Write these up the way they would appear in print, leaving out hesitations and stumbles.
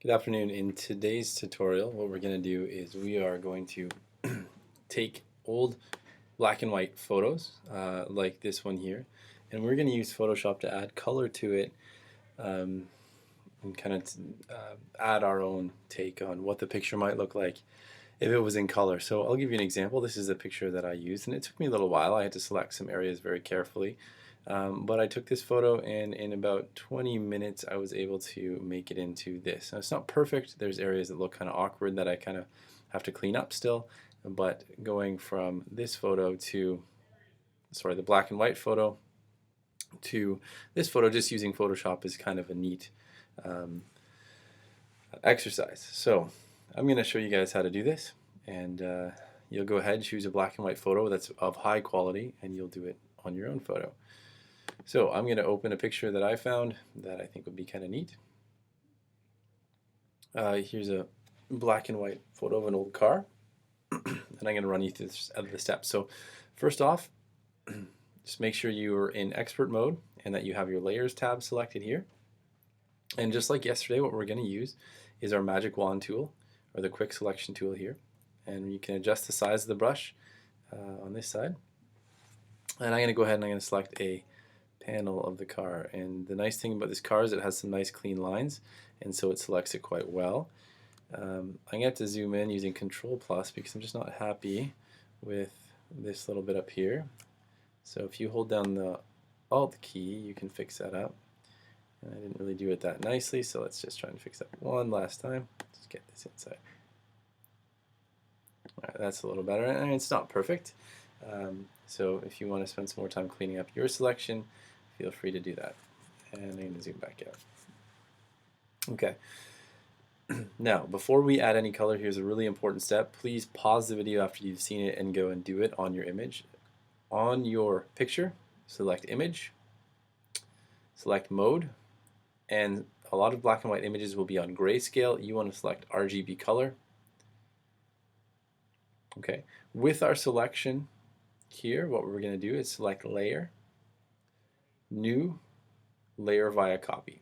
Good afternoon. In today's tutorial, what we're going to do is we are going to take old black and white photos, like this one here, and we're going to use Photoshop to add color to it, and kind of add our own take on what the picture might look like if it was in color. So I'll give you an example. This is a picture that I used, and it took me a little while. I had to select some areas very carefully. But I took this photo, and in about 20 minutes I was able to make it into this. Now, it's not perfect. There's areas that look kind of awkward that I kind of have to clean up still. But going from this photo to, sorry, the black and white photo to this photo just using Photoshop is kind of a neat exercise. So I'm going to show you guys how to do this, and you'll go ahead and choose a black and white photo that's of high quality, and you'll do it on your own photo. So I'm going to open a picture that I found that I think would be kind of neat. Here's a black and white photo of an old car, and I'm going to run you through the steps. So first off, just make sure you're in expert mode and that you have your layers tab selected here. And just like yesterday, what we're going to use is our magic wand tool, or the quick selection tool here. And you can adjust the size of the brush on this side. And I'm going to go ahead and I'm going to select a panel of the car, and the nice thing about this car is it has some nice clean lines, and so it selects it quite well. I'm going to have to zoom in using Control Plus because I'm just not happy with this little bit up here. So if you hold down the Alt key, you can fix that up. And I didn't really do it that nicely, so let's just try and fix that one last time. Let's get this inside. Alright, that's a little better, and it's not perfect. So if you want to spend some more time cleaning up your selection, feel free to do that. And I'm going to zoom back out. Okay. Now, before we add any color, here's a really important step. Please pause the video after you've seen it and go and do it on your image. On your picture, select Image, select Mode, and a lot of black and white images will be on grayscale. You want to select RGB color. Okay. With our selection here, what we're going to do is select Layer, New, Layer via Copy.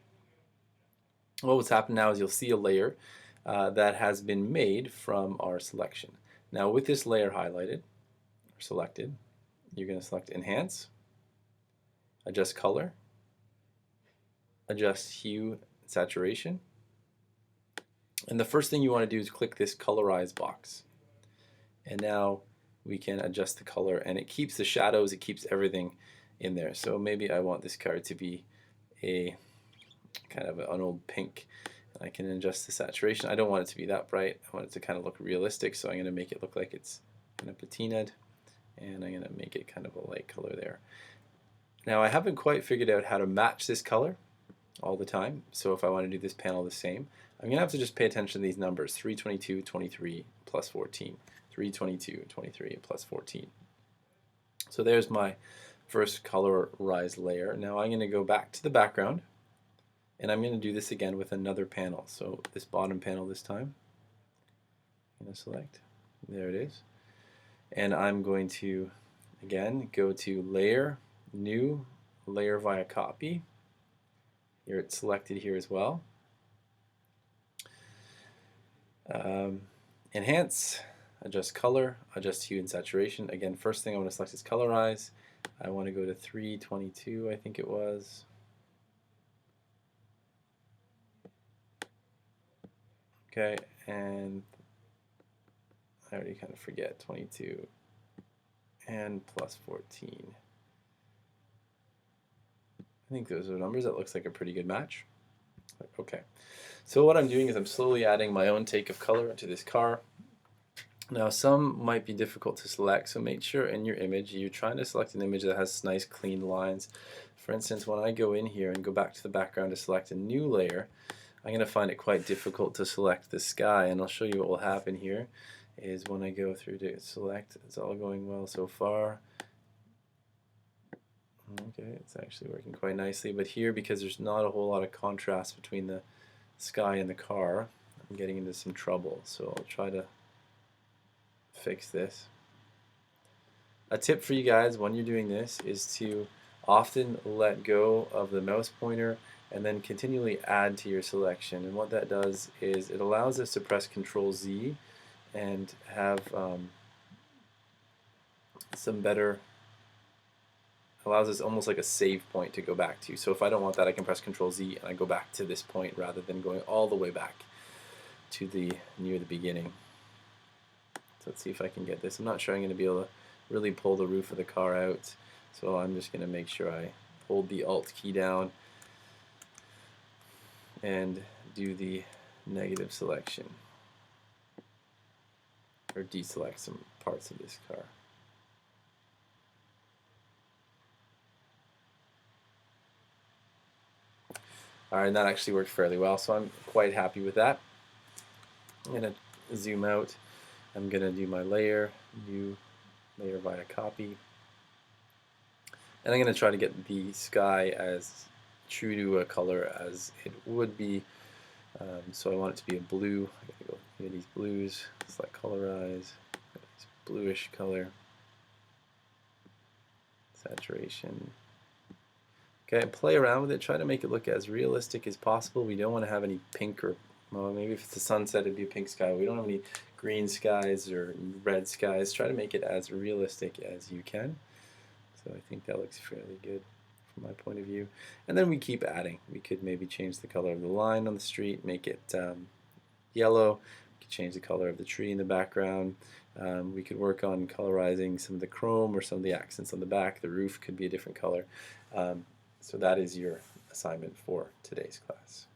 Well, what's happened now is you'll see a layer that has been made from our selection. Now with this layer highlighted or selected, you're going to select Enhance, Adjust Color, Adjust Hue and Saturation, and the first thing you want to do is click this Colorize box. And now we can adjust the color, and it keeps the shadows, it keeps everything in there. So maybe I want this card to be a kind of an old pink. I can adjust the saturation. I don't want it to be that bright. I want it to kind of look realistic, so I'm going to make it look like it's kind of patinaed, and I'm going to make it kind of a light color there. Now I haven't quite figured out how to match this color all the time, so if I want to do this panel the same, I'm going to have to just pay attention to these numbers, 322, 23, plus 14, 322, 23, plus 14. So there's my first colorized layer. Now I'm going to go back to the background, and I'm going to do this again with another panel. So this bottom panel this time, I'm going to select, there it is. And I'm going to, again, go to Layer, New, Layer via Copy. Here it's selected here as well. Enhance, Adjust Color, Adjust Hue and Saturation. Again, first thing I want to select is Colorize. I want to go to 322, I think it was. Okay, and I already kind of forget, 22 and plus 14. I think those are numbers. That looks like a pretty good match. Okay, so what I'm doing is I'm slowly adding my own take of color into this car. Now some might be difficult to select, so make sure in your image you're trying to select an image that has nice clean lines. For instance, when I go in here and go back to the background to select a new layer, I'm going to find it quite difficult to select the sky, and I'll show you what will happen here is when I go through to select, it's all going well so far. Okay, it's actually working quite nicely, but here, because there's not a whole lot of contrast between the sky and the car, I'm getting into some trouble, so I'll try to fix this. A tip for you guys when you're doing this is to often let go of the mouse pointer and then continually add to your selection. And what that does is it allows us to press Control Z and have some better, allows us almost like a save point to go back to. So if I don't want that, I can press Control Z and I go back to this point rather than going all the way back to the near the beginning. So let's see if I can get this. I'm not sure I'm going to be able to really pull the roof of the car out, so I'm just going to make sure I hold the Alt key down and do the negative selection, or deselect some parts of this car. Alright, and that actually worked fairly well, so I'm quite happy with that. I'm going to zoom out. I'm going to do my layer, new layer via copy. And I'm going to try to get the sky as true to a color as it would be. So I want it to be a blue. I'm going to go here, these blues, select colorize, bluish color, saturation. Okay, play around with it, try to make it look as realistic as possible. We don't want to have any pink or, well, maybe if it's a sunset it'd be a pink sky. We don't have any green skies or red skies. Try to make it as realistic as you can. So I think that looks fairly good from my point of view. And then we keep adding. We could maybe change the color of the line on the street, make it yellow. We could change the color of the tree in the background. We could work on colorizing some of the chrome or some of the accents on the back. The roof could be a different color. So that is your assignment for today's class.